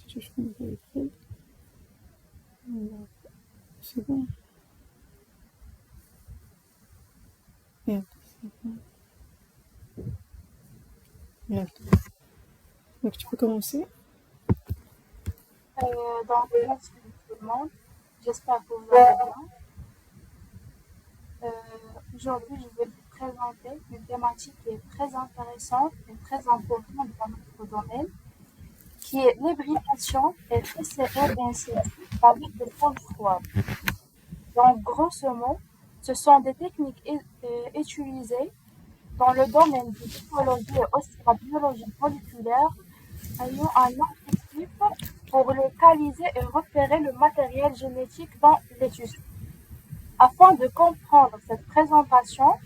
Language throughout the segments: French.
tu fais une écrit. C'est bon. Merde, c'est bon. Merde. Donc tu peux commencer. Merci tout le monde. J'espère que vous allez bien. Aujourd'hui, je vais vous présenter une thématique qui est très intéressante et très importante dans notre domaine, qui est l'hybridation et PCR et ainsi de suite avec des formes froides. Donc, grosso modo, ce sont des techniques utilisées dans le domaine de l'écologie et aussi la biologie moléculaire ayant un objectif pour localiser et repérer le matériel génétique dans les tissus. Afin de comprendre cette présentation,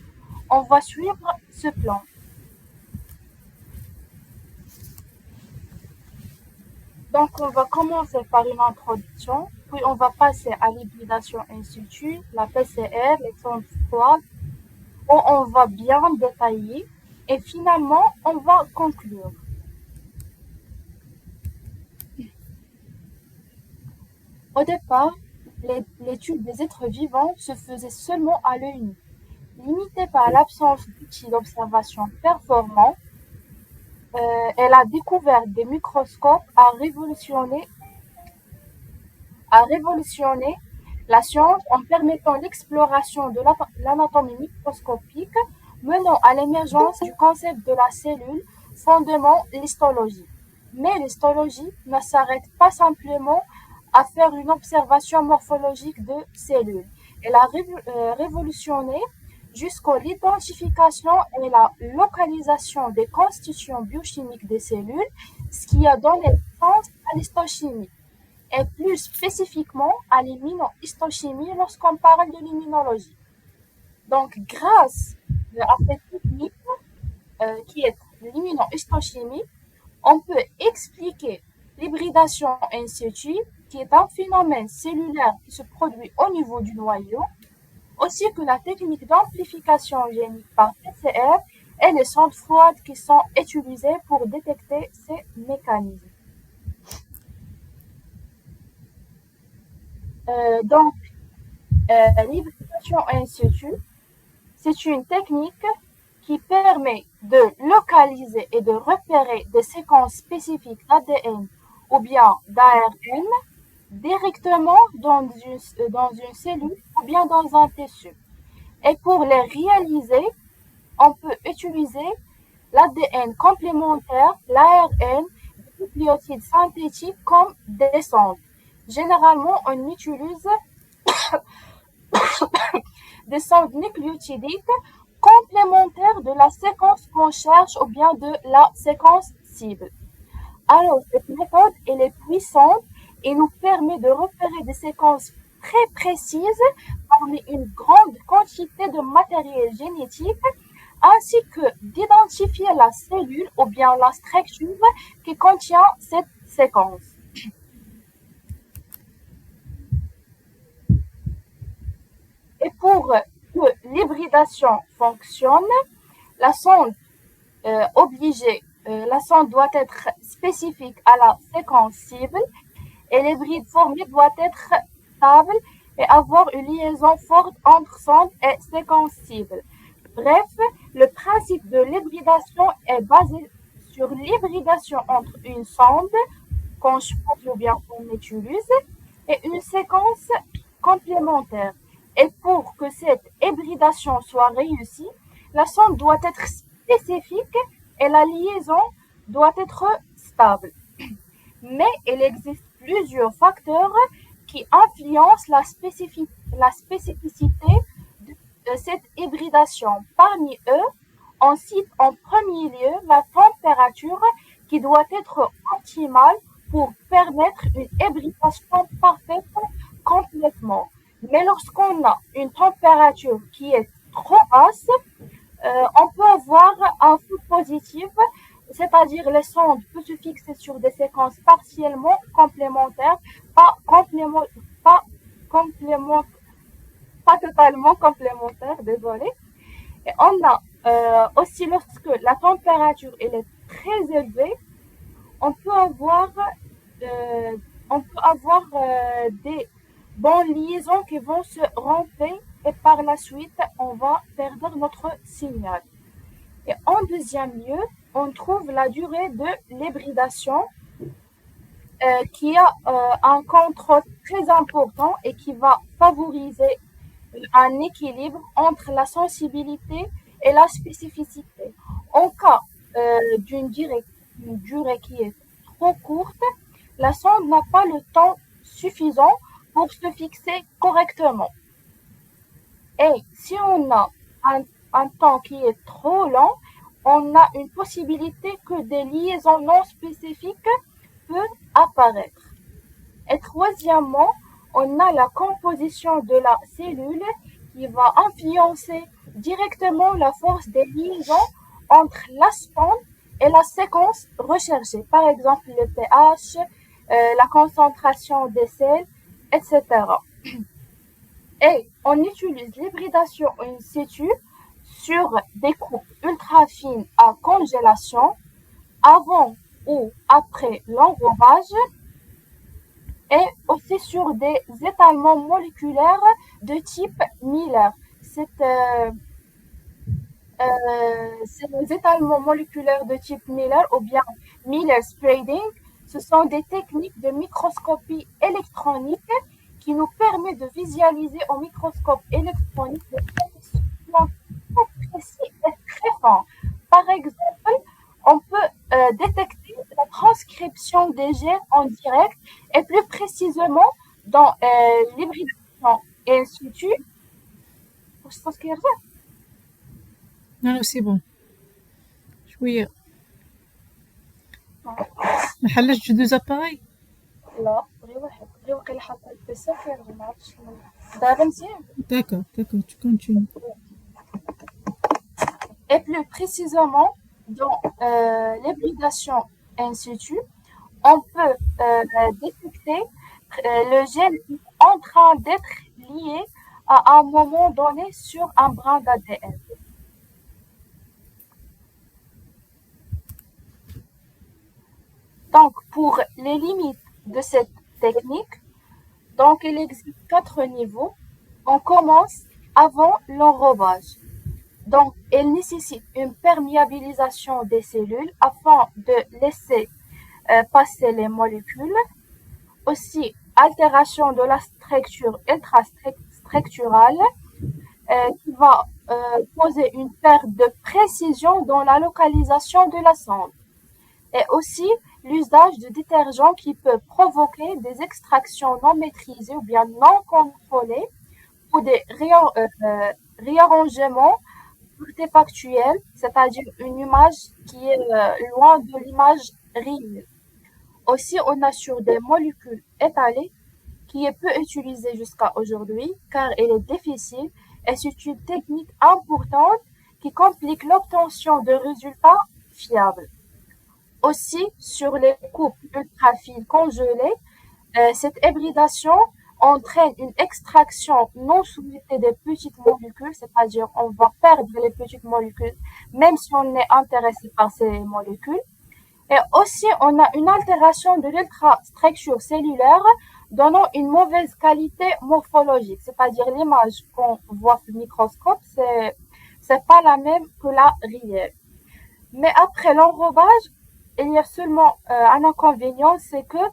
on va suivre ce plan. Donc, on va commencer par une introduction, puis on va passer à l'hybridation in situ, la PCR, les sondes froides, où on va bien détailler, et finalement, on va conclure. Au départ, l'étude des êtres vivants se faisait seulement à l'œil nu. Limitée par l'absence d'outils d'observation performants, et la découverte des microscopes a révolutionné la science en permettant l'exploration de l'anatomie microscopique, menant à l'émergence du concept de la cellule, fondement l'histologie. Mais l'histologie ne s'arrête pas simplement à faire une observation morphologique de cellules. Elle a révolutionné jusqu'à l'identification et la localisation des constitutions biochimiques des cellules, ce qui a donné naissance à l'histochimie, et plus spécifiquement à l'immunohistochimie lorsqu'on parle de l'immunologie. Donc, grâce à cette technique qui est l'immunohistochimie, on peut expliquer l'hybridation in situ, qui est un phénomène cellulaire qui se produit au niveau du noyau, aussi que la technique d'amplification génique par PCR et les sondes froides qui sont utilisées pour détecter ces mécanismes. Donc, l'hybridation in situ, c'est une technique qui permet de localiser et de repérer des séquences spécifiques d'ADN ou bien d'ARN directement dans une cellule ou bien dans un tissu. Et pour les réaliser, on peut utiliser l'ADN complémentaire, l'ARN, des nucléotides synthétiques comme des sondes. Généralement, on utilise des sondes nucléotidiques complémentaires de la séquence qu'on cherche ou bien de la séquence cible. Alors, cette méthode, elle est puissante et nous permet de repérer des séquences très précises parmi une grande quantité de matériel génétique, ainsi que d'identifier la cellule ou bien la structure qui contient cette séquence. Et pour que l'hybridation fonctionne, la sonde la sonde doit être spécifique à la séquence cible et l'hybride formé doit être stable et avoir une liaison forte entre sonde et séquence cible. Bref, le principe de l'hybridation est basé sur l'hybridation entre une sonde qu'on choisit ou bien qu'on utilise et une séquence complémentaire. Et pour que cette hybridation soit réussie, la sonde doit être spécifique et la liaison doit être stable. Mais il existe plusieurs facteurs qui influencent la spécificité de cette hybridation. Parmi eux, on cite en premier lieu la température qui doit être optimale pour permettre une hybridation parfaite complètement. Mais lorsqu'on a une température qui est trop basse, on peut avoir un faux positif, c'est-à-dire les sondes peuvent se fixer sur des séquences partiellement complémentaires, pas complément, pas complément, pas totalement complémentaires, désolé. Et on a aussi lorsque la température elle est très élevée, on peut avoir on peut avoir des bonnes liaisons qui vont se rompre et par la suite, on va perdre notre signal. Et en deuxième lieu, on trouve la durée de l'hybridation qui a un contrôle très important et qui va favoriser un équilibre entre la sensibilité et la spécificité. En cas d'une durée qui est trop courte, la sonde n'a pas le temps suffisant pour se fixer correctement. Et si on a un temps qui est trop long, on a une possibilité que des liaisons non spécifiques peuvent apparaître. Et troisièmement, on a la composition de la cellule qui va influencer directement la force des liaisons entre la sonde et la séquence recherchée. Par exemple, le pH, la concentration des sels, etc. Et on utilise l'hybridation in situ sur des coupes ultra fines à congélation avant ou après l'enrobage et aussi sur des étalements moléculaires de type Miller. C'est les étalements moléculaires de type Miller ou bien Miller spreading. Ce sont des techniques de microscopie électronique qui nous permettent de visualiser au microscope électronique des éléments très précis et très fins. Par exemple, on peut détecter la transcription des gènes en direct et plus précisément dans l'hybridation in situ. Non, non, c'est bon. شوية. ما حلش deux appareils. لا غير واحد غير وقيلا حاطه البيسه كيرجع ما عرفتش دابا مزيان. D'accord, tu continues. Et plus précisément dans l'hybridation in situ, on peut détecter le gène en train d'être lié à un moment donné sur un brin d'ADN. Donc, pour les limites de cette technique, donc il existe 4 niveaux. On commence avant l'enrobage. Donc, elle nécessite une perméabilisation des cellules afin de laisser passer les molécules. Aussi, altération de la structure intrastructurale qui va poser une perte de précision dans la localisation de la sonde. Et aussi, l'usage de détergents qui peut provoquer des extractions non maîtrisées ou bien non contrôlées ou des réarrangements artefactuels, c'est-à-dire une image qui est loin de l'image réelle. Aussi, on a sur des molécules étalées qui est peu utilisée jusqu'à aujourd'hui car elle est difficile et c'est une technique importante qui complique l'obtention de résultats fiables. Aussi, sur les coupes ultra fines congelées, cette hybridation entraîne une extraction non souhaitée des petites molécules, c'est-à-dire on va perdre les petites molécules même si on est intéressé par ces molécules. Et aussi, on a une altération de l'ultrastructure cellulaire donnant une mauvaise qualité morphologique, c'est-à-dire l'image qu'on voit sur le microscope, c'est pas la même que la réelle. Mais après l'enrobage, il y a seulement un inconvénient, c'est que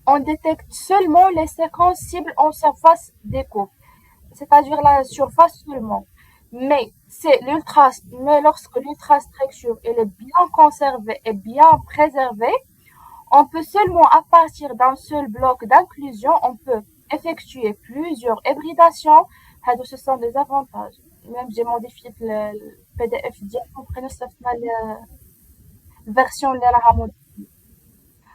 on détecte seulement les séquences cibles en surface des coupes, c'est-à-dire la surface seulement. Mais lorsque l'ultrastructure elle est bien conservée et bien préservée, on peut seulement à partir d'un seul bloc d'inclusion, on peut effectuer plusieurs hybridations. Ce sont des avantages. Même j'ai modifié le PDF pour prendre la version de la modifiée.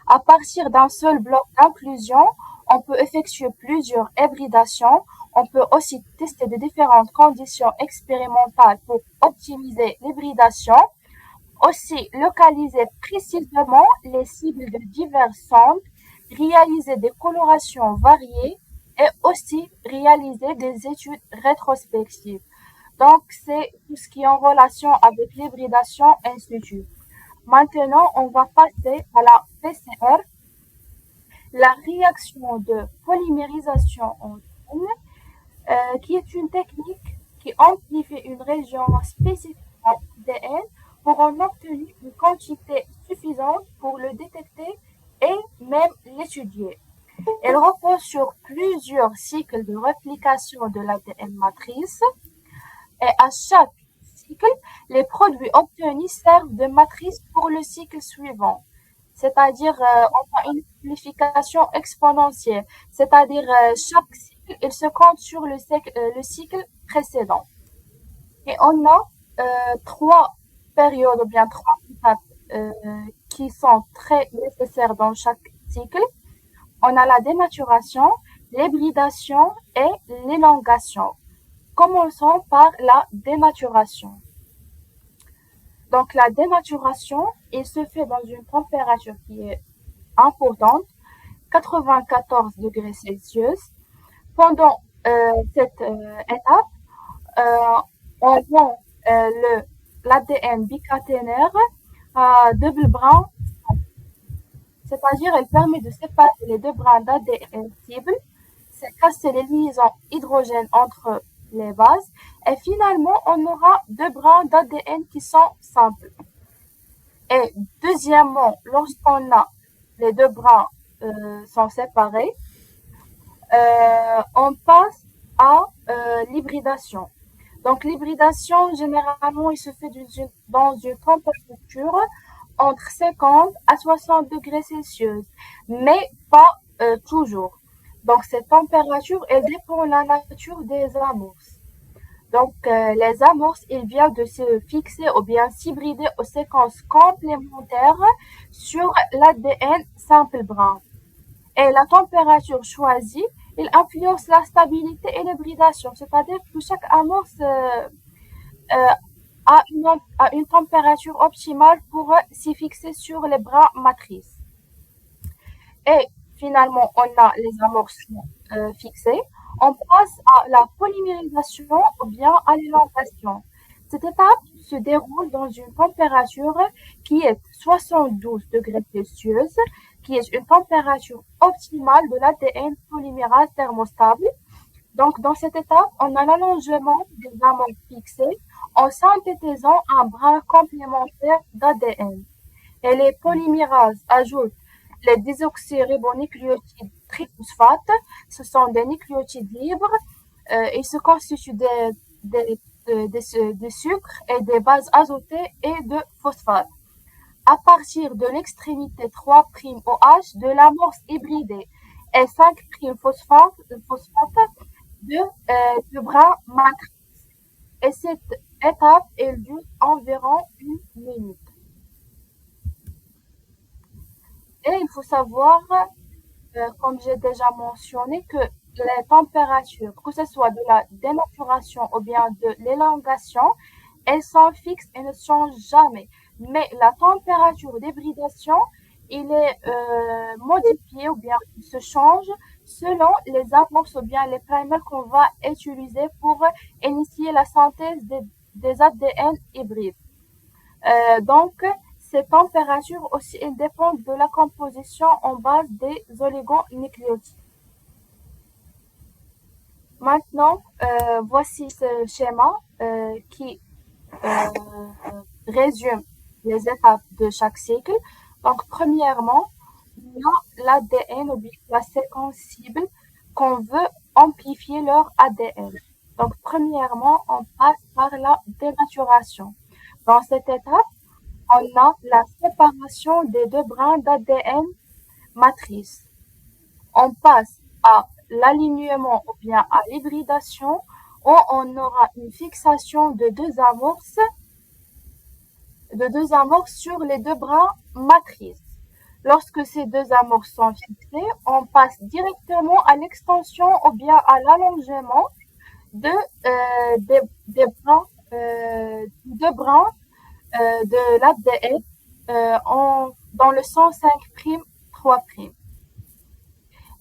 À partir d'un seul bloc d'inclusion, on peut effectuer plusieurs hybridations. On peut aussi tester de différentes conditions expérimentales pour optimiser l'hybridation. Aussi, localiser précisément les cibles de diverses sondes, réaliser des colorations variées et aussi réaliser des études rétrospectives. Donc, c'est tout ce qui est en relation avec l'hybridation in situ. Maintenant, on va passer à la PCR la réaction de polymérisation en qui est une technique qui amplifie une région spécifique d'ADN pour en obtenir une quantité suffisante pour le détecter et même l'étudier. Elle repose sur plusieurs cycles de réplication de l'ADN matrice et à chaque cycle, les produits obtenus servent de matrice pour le cycle suivant. C'est-à-dire, on a une amplification exponentielle. C'est-à-dire, chaque cycle, il se compte sur le cycle précédent. Et on a trois périodes ou bien trois étapes qui sont très nécessaires dans chaque cycle. On a la dénaturation, l'hybridation et l'élongation. Commençons par la dénaturation. Donc la dénaturation, il se fait dans une température qui est importante, 94 degrés Celsius. Pendant cette étape, on rend l'ADN bicaténaire à double brin, c'est-à-dire elle permet de séparer les deux brins d'ADN cibles, c'est casser les liaisons hydrogènes entre les bases, et finalement on aura deux brins d'ADN qui sont simples. Et deuxièmement, lorsqu'on a les deux brins sont séparés, on passe à l'hybridation. Donc l'hybridation, généralement, il se fait dans une température entre 50 à 60 degrés Celsius, mais pas toujours. Donc cette température, elle dépend de la nature des amorces. Donc les amorces, ils viennent de se fixer ou bien s'hybrider aux séquences complémentaires sur l'ADN simple brun. Et la température choisie, il influence la stabilité et l'hybridation, c'est-à-dire que chaque amorce a une température optimale pour s'y fixer sur les brins matrices. Et finalement, on a les amorces fixées. On passe à la polymérisation ou bien à l'élongation. Cette étape se déroule dans une température qui est 72 degrés Celsius, qui est une température optimale de l'ADN polymérase thermostable. Donc, dans cette étape, on a l'allongement des amorces fixées en synthétisant un brin complémentaire d'ADN. Et les polymérases ajoutent les désoxyribonucléotides triphosphate. Ce sont des nucléotides libres. Ils se constituent de sucre et des bases azotées et de phosphate. À partir de l'extrémité 3' OH de l'amorce hybridée et 5' phosphate de brin matrice. Et cette étape, elle dure environ 1 minute. Et il faut savoir, comme j'ai déjà mentionné, que les températures, que ce soit de la dénaturation ou bien de l'élongation, elles sont fixes et ne changent jamais. Mais la température d'hybridation, il est modifié ou bien il se change selon les amorces ou bien les primers qu'on va utiliser pour initier la synthèse des ADN hybrides. Donc, ces températures aussi, elles dépendent de la composition en base des oligonucléotides. Maintenant, voici ce schéma qui résume les étapes de chaque cycle. Donc, premièrement, il y a l'ADN ou bien la séquence cible qu'on veut amplifier leur ADN. Donc, premièrement, on passe par la dénaturation. Dans cette étape, on a la séparation des deux brins d'ADN matrice. On passe à l'alignement ou bien à l'hybridation où on aura une fixation de deux amorces sur les deux brins matrices. Lorsque ces deux amorces sont fixées, on passe directement à l'extension ou bien à l'allongement des deux brins de l'ADN dans le sens 5', 3'.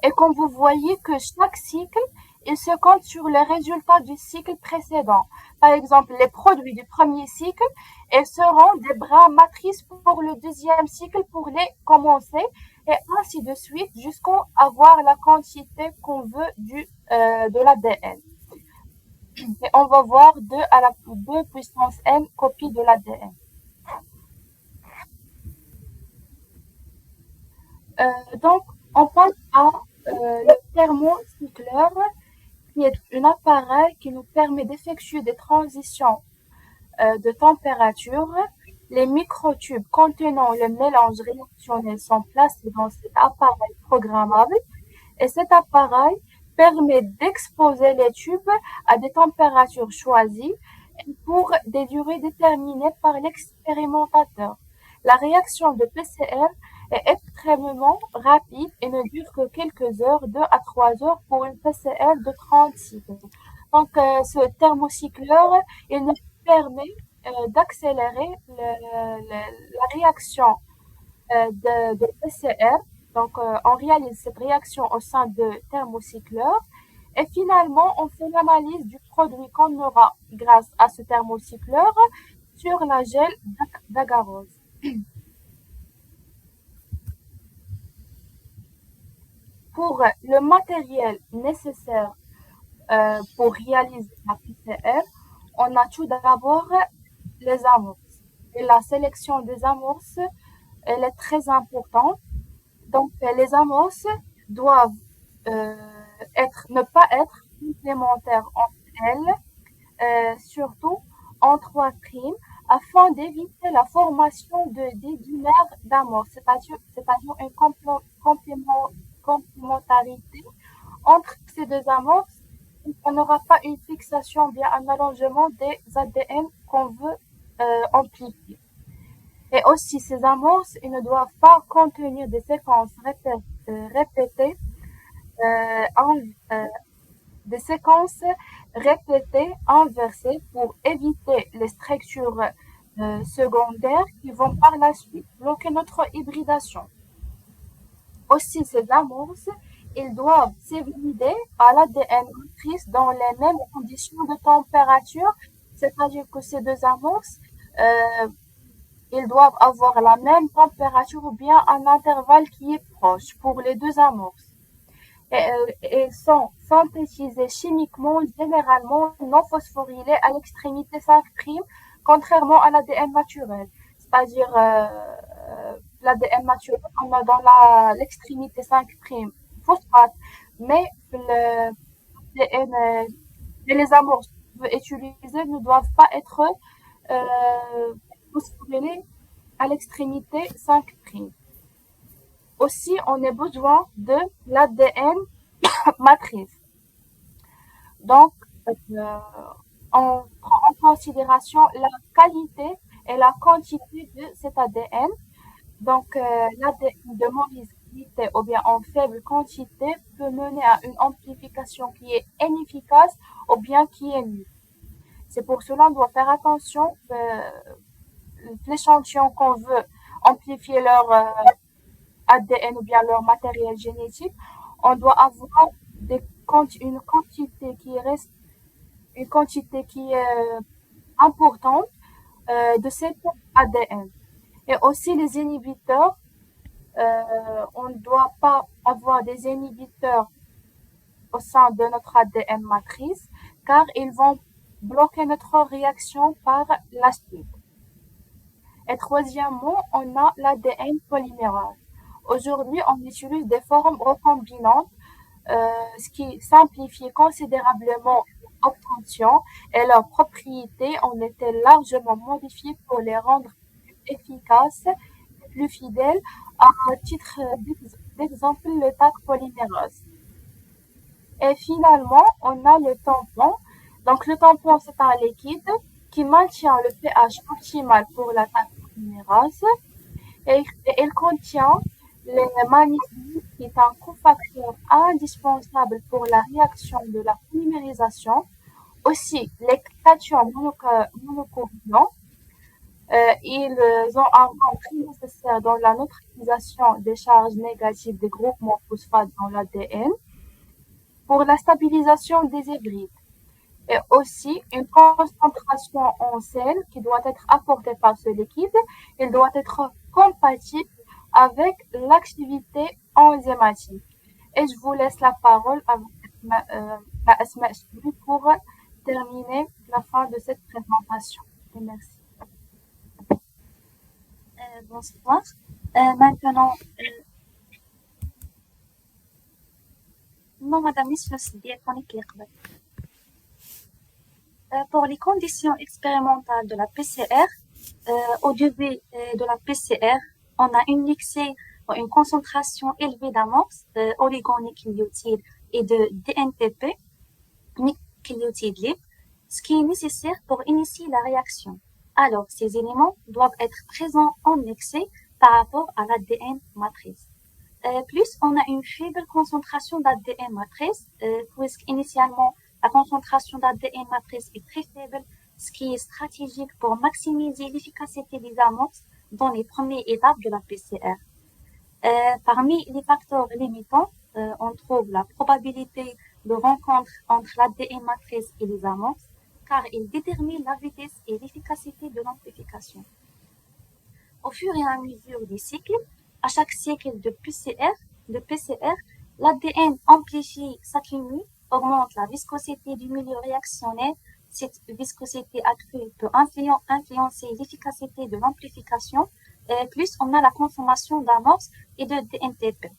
Et comme vous voyez que chaque cycle, il se compte sur les résultats du cycle précédent. Par exemple, les produits du premier cycle, ils seront des brins matrices pour le deuxième cycle pour les commencer. et ainsi de suite jusqu'à avoir la quantité qu'on veut de l'ADN. Et on va voir 2 puissance n copies de l'ADN. Donc, on passe à le thermocycleur, qui est un appareil qui nous permet d'effectuer des transitions de température. Les microtubes contenant le mélange réactionnel sont placés dans cet appareil programmable et cet appareil permet d'exposer les tubes à des températures choisies pour des durées déterminées par l'expérimentateur. La réaction de PCR est extrêmement rapide et ne dure que quelques heures, 2 à 3 heures pour une PCR de 30 cycles. Donc, ce thermocycleur, il nous permet d'accélérer la réaction de PCR. Donc, on réalise cette réaction au sein de thermocycleur et finalement, on fait l'analyse du produit qu'on aura grâce à ce thermocycleur sur la gel d'agarose. Pour le matériel nécessaire pour réaliser la PCR, on a tout d'abord les amorces. Et la sélection des amorces, elle est très importante. Donc, les amorces doivent ne pas être complémentaires entre elles, surtout en 3 primes, afin d'éviter la formation des dimères d'amorces, c'est-à-dire une complémentarité entre ces 2 amorces. On n'aura pas une fixation, bien un allongement des ADN qu'on veut amplifier. Et aussi, ces amorces, ils ne doivent pas contenir des séquences répétées, des séquences répétées inversées pour éviter les structures secondaires qui vont par la suite bloquer notre hybridation. Aussi, ces amorces, ils doivent s'hybrider à l'ADN matrice dans les mêmes conditions de température, c'est-à-dire que ces 2 amorces, ils doivent avoir la même température ou bien un intervalle qui est proche pour les 2 amorces. Et ils sont synthétisés chimiquement, généralement non phosphorylés à l'extrémité 5', contrairement à l'ADN naturel. C'est-à-dire, l'ADN naturel, on a dans l'extrémité 5' phosphate, mais les amorces qu'on veut utiliser ne doivent pas être phosphorylés à l'extrémité 5'. Aussi, on a besoin de l'ADN matrice. Donc, on prend en considération la qualité et la quantité de cet ADN. Donc, l'ADN de mauvaise qualité ou bien en faible quantité peut mener à une amplification qui est inefficace ou bien qui est nulle. C'est pour cela qu'on doit faire attention l'échantillon qu'on veut amplifier leur ADN ou bien leur matériel génétique, on doit avoir une quantité qui est importante de cet ADN. Et aussi les inhibiteurs, on ne doit pas avoir des inhibiteurs au sein de notre ADN matrice, car ils vont bloquer notre réaction par la suite. Et troisièmement, on a l'ADN polymérase. Aujourd'hui, on utilise des formes recombinantes, ce qui simplifie considérablement l'obtention et leurs propriétés ont été largement modifiées pour les rendre plus efficaces et plus fidèles. À titre d'exemple, le TAC polymérase. Et finalement, on a le tampon. Donc, le tampon, c'est un liquide qui maintient le pH optimal pour la TAC polymérase et il contient le magnésium qui est un cofacteur indispensable pour la réaction de la polymérisation. Aussi, les cations monocovalents, ils ont un rôle très nécessaire dans la neutralisation des charges négatives des groupements phosphates dans l'ADN pour la stabilisation des hybrides. Et aussi une concentration en sel qui doit être apportée par ce liquide. Il doit être compatible avec l'activité enzymatique. Et je vous laisse la parole à Asma Choubi pour terminer la fin de cette présentation. Et merci. Bonsoir. Maintenant, non, madame, pour les conditions expérimentales de la PCR, au début de la PCR, on a une mixée ou une concentration élevée d'amorces, oligonucléotides et de DNTP, nucléotides libres, ce qui est nécessaire pour initier la réaction. Alors, ces éléments doivent être présents en excès par rapport à l'ADN matrice. Plus on a une faible concentration d'ADN matrice, puisqu'initialement la concentration d'ADN matrice est très faible, ce qui est stratégique pour maximiser l'efficacité des amorces dans les premières étapes de la PCR. Parmi les facteurs limitants, on trouve la probabilité de rencontre entre l'ADN matrice et les amorces, car il détermine la vitesse et l'efficacité de l'amplification. Au fur et à mesure des cycles, à chaque cycle de PCR, l'ADN amplifié s'accumule, augmente la viscosité du milieu réactionnel. Cette viscosité accrue peut influencer l'efficacité de l'amplification. Plus on a la consommation d'amorces et de DNTP.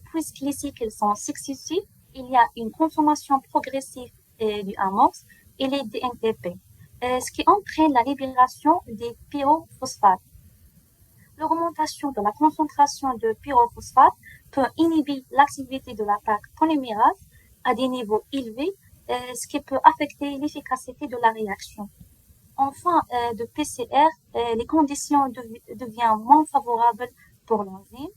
Puisque les cycles sont successifs, il y a une consommation progressive du amorce et les DNTP, ce qui entraîne la libération des pyrophosphates. L'augmentation de la concentration de pyrophosphate peut inhiber l'activité de la plaque polymérase à des niveaux élevés, ce qui peut affecter l'efficacité de la réaction. En fin de PCR, les conditions deviennent moins favorables pour l'enzyme,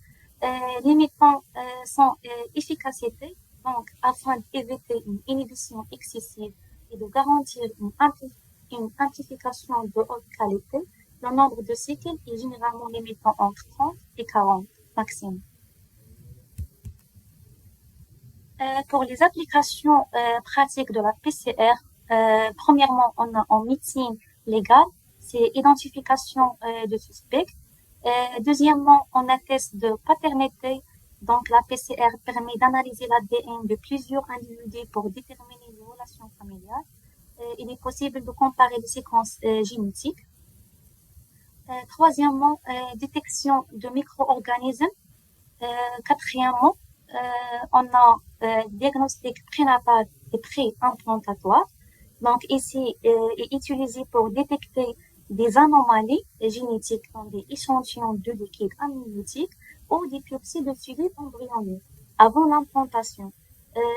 limitant son efficacité. Donc, afin d'éviter une inhibition excessive et de garantir une amplification de haute qualité, le nombre de cycles est généralement limitant entre 30 et 40 maximum. Pour les applications pratiques de la PCR, premièrement, on a en médecine légale, c'est identification de suspects. Deuxièmement, on a test de paternité. Donc, la PCR permet d'analyser l'ADN de plusieurs individus pour déterminer les relations familiales. Il est possible de comparer les séquences génétiques. Troisièmement, détection de micro-organismes. Quatrièmement, on a diagnostic prénatal et pré-implantatoire. Donc, ici, est utilisé pour détecter des anomalies génétiques dans des échantillons de liquide amniotique ou des biopsies de cellules embryonnaires avant l'implantation.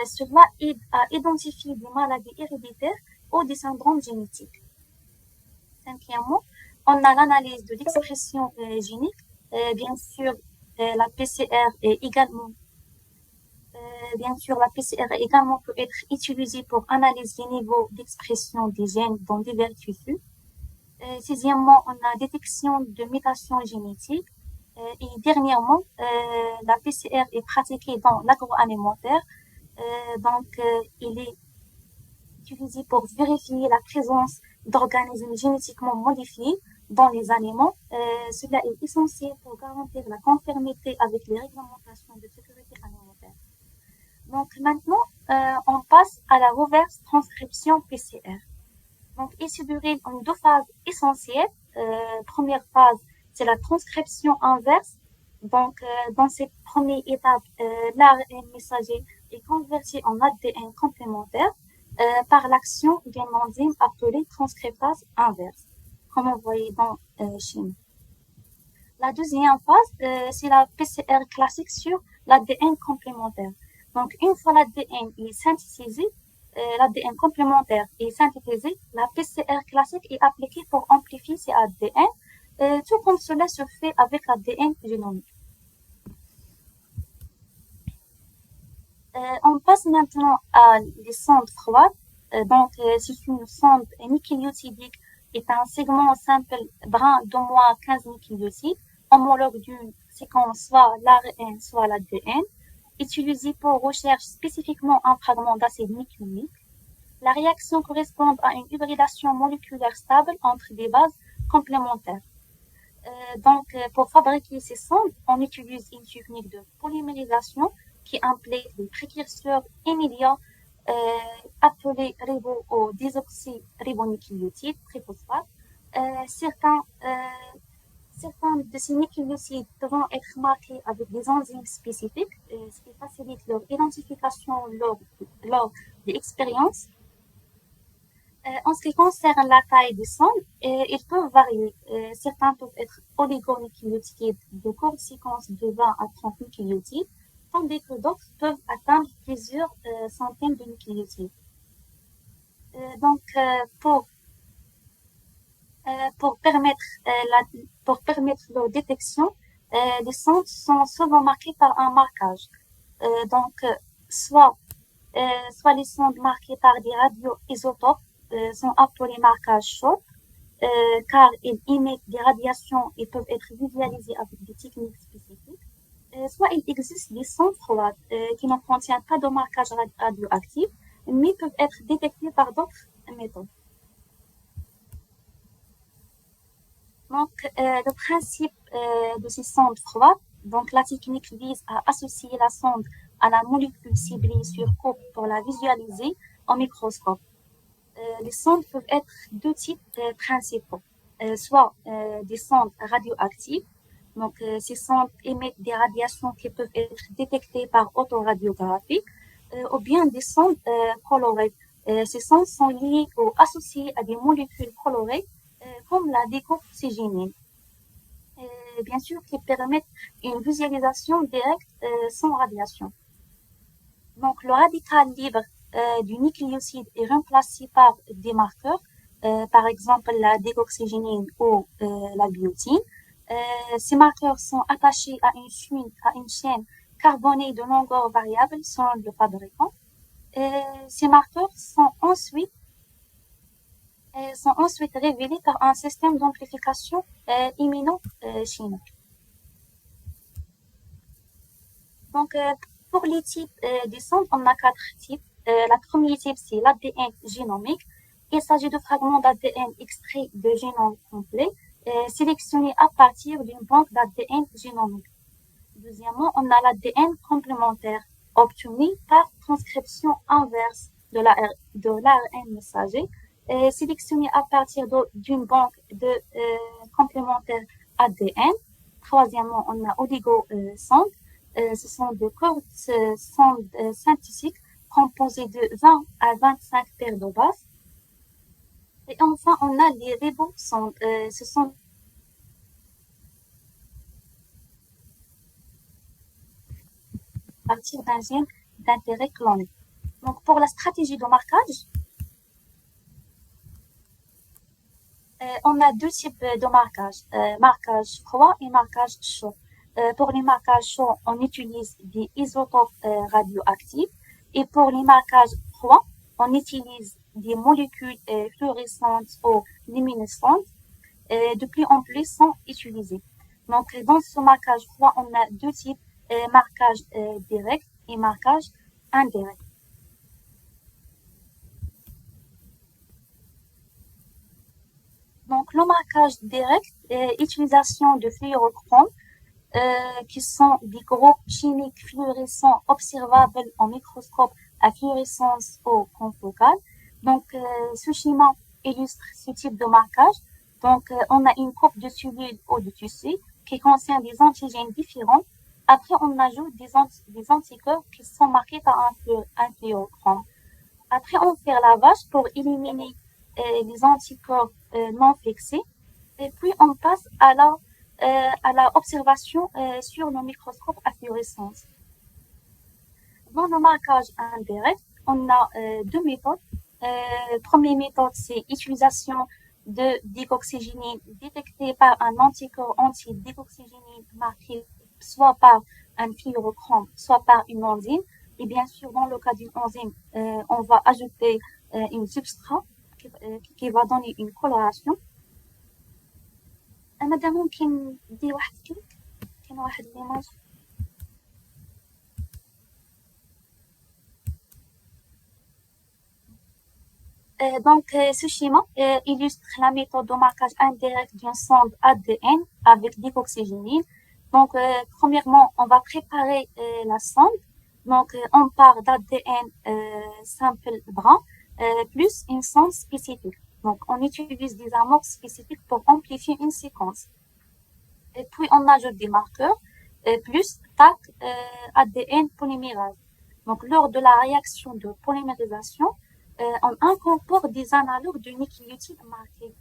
Cela aide à identifier des maladies héréditaires ou des syndromes génétiques. Cinquièmement, on a l'analyse de l'expression génique. Bien sûr, la PCR est également peut être utilisée pour analyser les niveaux d'expression des gènes dans divers tissus. Sixièmement, on a détection de mutations génétiques. Et dernièrement, la PCR est pratiquée dans l'agroalimentaire. Il est utilisé pour vérifier la présence d'organismes génétiquement modifiés dans les aliments. Cela est essentiel pour garantir la conformité avec les réglementations de sécurité alimentaire. Donc maintenant, on passe à la reverse transcription PCR. Donc, il se déroule en deux phases essentielles. Première phase, c'est la transcription inverse. Donc, dans cette première étape, l'ARN messager est converti en ADN complémentaire par l'action d'une enzyme appelée transcriptase inverse, comme vous voyez dans schéma. La deuxième phase, c'est la PCR classique sur l'ADN complémentaire. Donc, une fois l'ADN est synthétisé, l'ADN complémentaire est synthétisé, la PCR classique est appliquée pour amplifier ces ADN, tout comme cela se fait avec l'ADN génomique. On passe maintenant à les sondes froides. C'est une sonde nucléotidique est un segment simple brun d'au moins 15 nucléotides, homologue d'une séquence soit l'ARN, soit l'ADN, utilisé pour recherche spécifiquement un fragment d'acide nucléique. La réaction correspond à une hybridation moléculaire stable entre des bases complémentaires. Pour fabriquer ces sondes, on utilise une technique de polymérisation qui implique des précurseurs immédiats appelés désoxyribonucléotides, triphosphates. Certains de ces nucléosides devront être marqués avec des enzymes spécifiques, ce qui facilite leur identification lors des expériences. En ce qui concerne la taille des sondes, ils peuvent varier. Certains peuvent être oligonucléotides de courte séquence de 20 à 30 nucléotides, tandis que d'autres peuvent atteindre plusieurs centaines de nucléotides. Donc, pour permettre leur détection, les sondes sont souvent marquées par un marquage. Soit les sondes marquées par des radioisotopes sont appelés marquages chauds, car ils émettent des radiations et peuvent être visualisés avec des techniques spécifiques. Soit il existe des sondes froides qui ne contiennent pas de marquage radioactif, mais peuvent être détectées par d'autres méthodes. Donc, le principe de ces sondes froides, donc la technique vise à associer la sonde à la molécule ciblée sur coupe pour la visualiser au microscope. Les sondes peuvent être deux types principaux, soit des sondes radioactives, donc ces sondes émettent des radiations qui peuvent être détectées par autoradiographie, ou bien des sondes colorées. Ces sondes sont liées ou associées à des molécules colorées comme la décoxygénine, bien sûr qui permettent une visualisation directe sans radiation. Donc le radical libre du nucléoside est remplacé par des marqueurs, par exemple la décoxygénine ou la biotine. Ces marqueurs sont attachés à une chaîne carbonée de longueur variable selon le fabricant. Ces marqueurs sont ensuite révélés par un système d'amplification immunochimique. Donc, pour les types des sondes, on a 4 types. La première type, c'est l'ADN génomique. Il s'agit de fragments d'ADN extraits de génome complet, sélectionnés à partir d'une banque d'ADN génomique. Deuxièmement, on a l'ADN complémentaire, obtenu par transcription inverse de l'ARN messager, sélectionné à partir d'une banque de complémentaires ADN. Troisièmement, on a oligosondes. Ce sont de courtes sondes synthétiques composées de 20 à 25 paires de bases. Et enfin, on a les ribosondes. Ce sont à partir d'un gène d'intérêt cloné. Donc, pour la stratégie de marquage, on a deux types de marquage, marquage froid et marquage chaud. Pour les marquages chauds, on utilise des isotopes radioactifs et pour les marquages froids, on utilise des molécules fluorescentes ou luminescentes. De plus en plus sont utilisées. Donc, dans ce marquage froid, on a deux types, marquage direct et marquage indirect. Donc, le marquage direct, utilisation de fluorochrome, qui sont des groupes chimiques fluorescents observables en microscope à fluorescence au confocal. Donc, ce schéma illustre ce type de marquage. Donc, on a une coupe de cellules ou de tissus qui contient des antigènes différents. Après, on ajoute des anticorps qui sont marqués par un fluorochrome. Après, on fait lavage pour éliminer les anticorps non fixés. Et puis, on passe à la observation sur le microscope à fluorescence. Dans le marquage indirect, on a deux méthodes. Première méthode, c'est utilisation de décoxygénine détectée par un anticorps anti-décoxygénine marqué soit par un fluorochrome, soit par une enzyme. Et bien sûr, dans le cas d'une enzyme, on va ajouter une substrat qui va donner une coloration. مادام ممكن ندير واحد كليك كاين واحد ليماج Ce schéma illustre la méthode de marquage indirect d'une sonde ADN avec décoxygénine. Premièrement, on va préparer la sonde. On part d'ADN simple brun plus une sonde spécifique. On utilise des amorces spécifiques pour amplifier une séquence. Et puis, on ajoute des marqueurs plus TAC ADN polymérase. Lors de la réaction de polymérisation, on incorpore des analogues de nucléotides marqués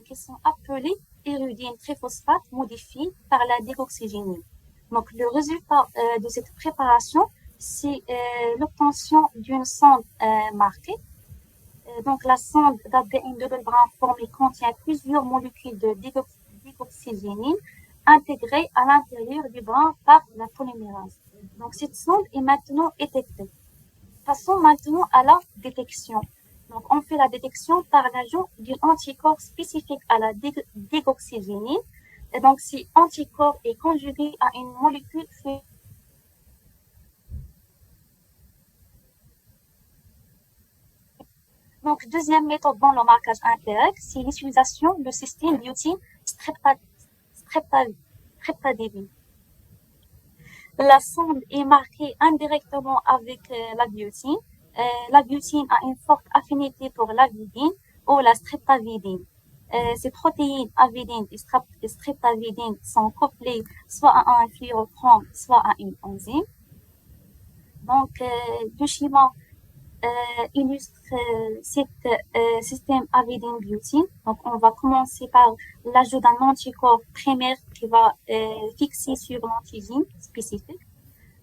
qui sont appelés érudine triphosphate modifiés par la décoxygénine. Le résultat de cette préparation, c'est l'obtention d'une sonde marquée. La sonde d'ADN double brun formée contient plusieurs molécules de décoxygénine intégrées à l'intérieur du brin par la polymérase. Cette sonde est maintenant étiquetée. Passons maintenant à la détection. On fait la détection par l'ajout d'un anticorps spécifique à la décoxygénine. Si anticorps est conjugué à une molécule deuxième méthode dans le marquage indirect, c'est l'utilisation du système biotin streptadine. La sonde est marquée indirectement avec la biotine. La biotine a une forte affinité pour l'avidine ou la streptavidine. Ces protéines avidine et streptavidine sont couplées soit à un fluorochrome, soit à une enzyme. Le schéma illustre cet système avidine-biotine. On va commencer par l'ajout d'un anticorps primaire qui va fixer sur l'antigène spécifique.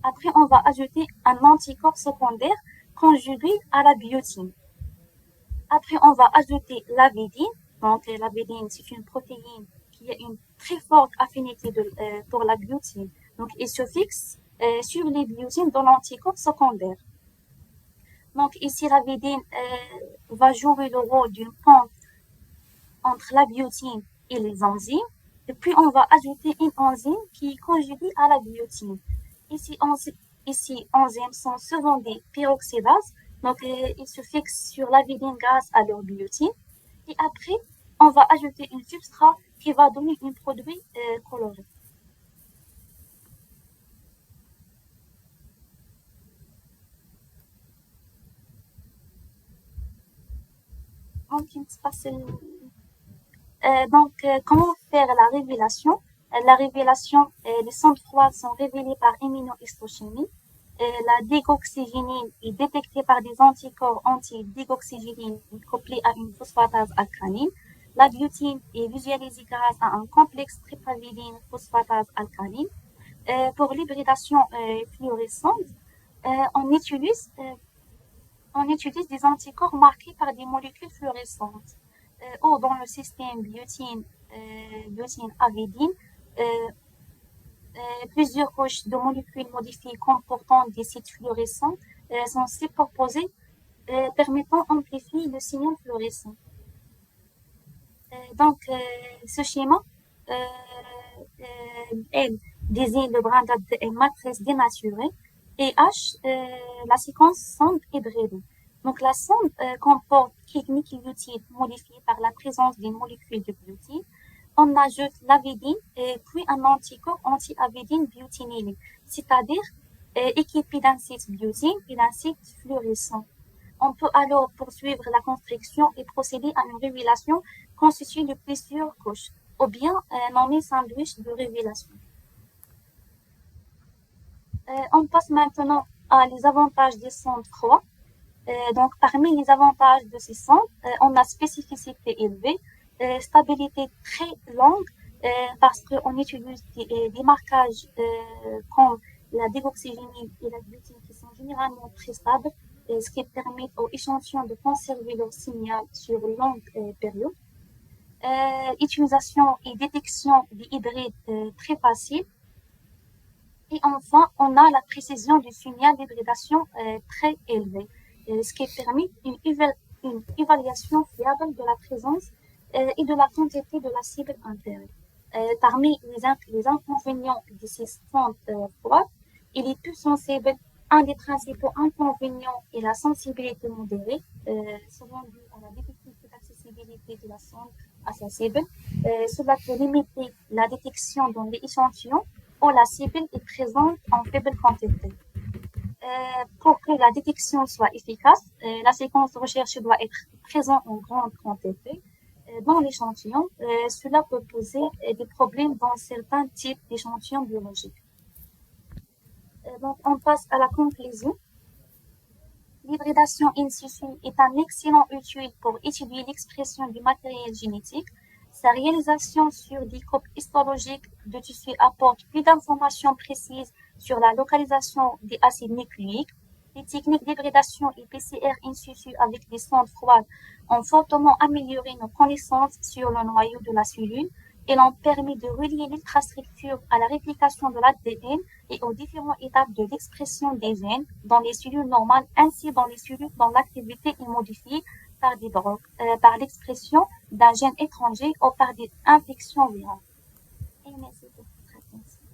Après, on va ajouter un anticorps secondaire conjugué à la biotine. Après, on va ajouter l'avidine. L'avidine, c'est une protéine qui a une très forte affinité pour la biotine. Il se fixe sur les biotines de l'anticorps secondaire. Ici, l'avidine va jouer le rôle d'une pente entre la biotine et les enzymes. Et puis, on va ajouter une enzyme qui est conjuguée à la biotine. Ici, enzymes sont souvent des peroxydases. Ils se fixent sur l'avidine grâce à leur biotine. Et après, on va ajouter un substrat qui va donner un produit coloré. Comment faire la révélation? La révélation, les sondes froides sont révélées par immunohistochimie. La décoxygénine est détectée par des anticorps anti-décoxygénine couplés à une phosphatase alcaline. La biotine est visualisée grâce à un complexe streptavidine phosphatase alcaline. Pour l'hybridation fluorescente, on utilise des anticorps marqués par des molécules fluorescentes. Ou dans le système biotine-avidine, plusieurs couches de molécules modifiées comportant des sites fluorescents sont superposées, permettant d'amplifier le signal fluorescent. Ce schéma L désigne le brin d'ADN matrice dénaturée et H la séquence sonde hybridée. La sonde comporte quelques nucléotides modifiés par la présence d'une molécule de biotine. On ajoute l'avidine et puis un anticorps anti-avidine biotinylé, c'est-à-dire équipé d'un site biotine et d'un site fluorescent. On peut alors poursuivre la construction et procéder à une révélation constituée de plusieurs couches, ou bien nommé sandwich de révélation. On passe maintenant à les avantages des sondes froides. Parmi les avantages de ces sondes, on a spécificité élevée, stabilité très longue, parce qu'on utilise des marquages comme la décoxygénine et la biotine qui sont généralement très stables, ce qui permet aux échantillons de conserver leur signal sur une longue période. Utilisation et détection des hybrides très facile. Et enfin, on a la précision du signal d'hybridation très élevée, ce qui permet une évaluation fiable de la présence et de la quantité de la cible interne. Parmi les inconvénients de ces sondes froides, il est plus sensible Un des principaux inconvénients est la sensibilité modérée, souvent due à la difficulté d'accessibilité de la sonde à sa cible. Cela peut limiter la détection dans les échantillons où la cible est présente en faible quantité. Pour que la détection soit efficace, la séquence de recherche doit être présente en grande quantité dans l'échantillon. Cela peut poser des problèmes dans certains types d'échantillons biologiques. Donc, on passe à la conclusion. L'hybridation in situ est un excellent outil pour étudier l'expression du matériel génétique. Sa réalisation sur des coupes histologiques de tissus apporte plus d'informations précises sur la localisation des acides nucléiques. Les techniques d'hybridation et PCR in situ avec des sondes froides ont fortement amélioré nos connaissances sur le noyau de la cellule et l'ont permis de relier l'infrastructure à la réplication de l'ADN et aux différentes étapes de l'expression des gènes dans les cellules normales ainsi dans les cellules dont l'activité est modifiée par des drogues, par l'expression d'un gène étranger ou par des infections virales. Et merci pour votre attention.